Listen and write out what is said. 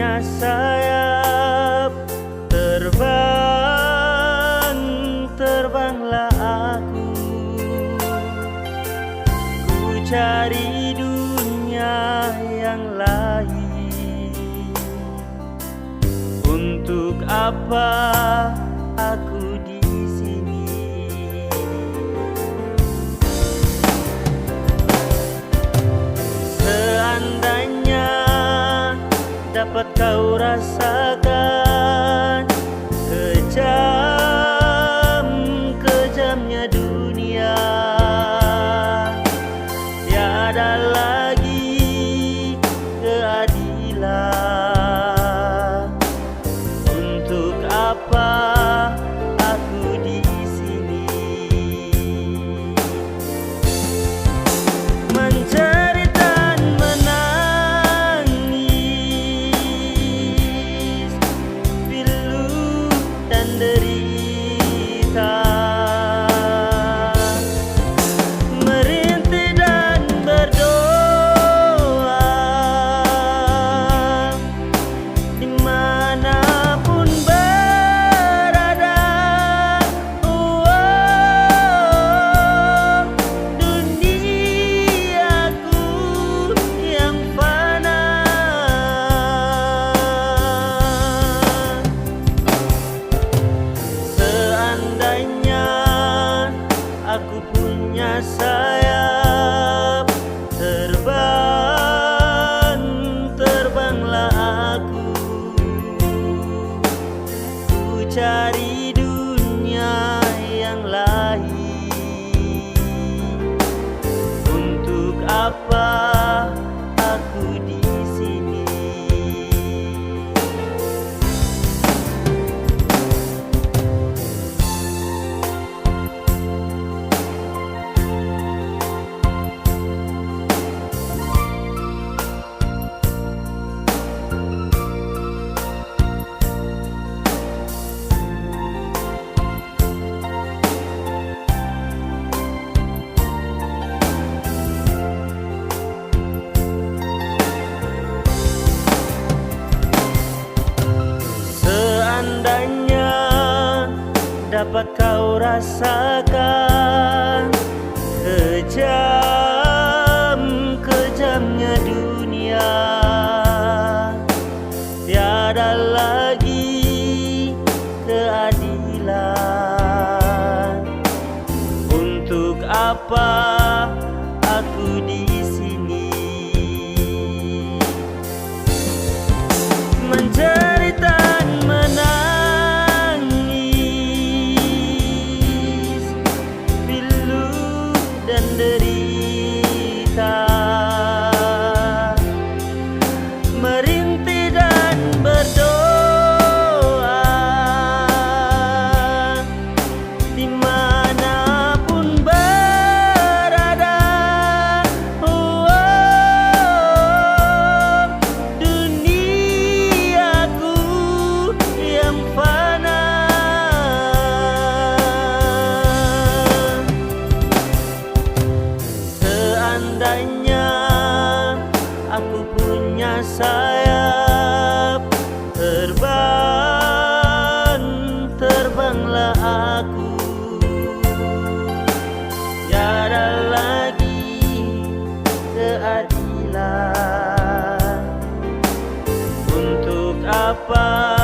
punya sayap, terbang, terbanglah aku. Ku cari dunia yang lain. Untuk apa aku di sini? Seandainya dapat kau rasakan kejamnya dunia, tiada lagi keadilan. Untuk apa aku di sini? Mencari dan menangis, pilu dan derita, merintih dan berdoa, dimanapun berada. Duniaku yang fana. Seandainya aku punya sayap, terbang, terbanglah aku. Ku cari dunia yang lain. Untuk apa aku di sini? Seandainya dapat kau rasakan kejamnya dunia, tiada lagi keadilan. Untuk apa aku di sini? Mencari dan menangis, pilu dan derita, merintih dan berdoa, dimanapun berada. Duniaku yang fana. Seandainya aku punya sayap, terbang, terbanglah aku. Tiada lagi keadilan. Untuk apa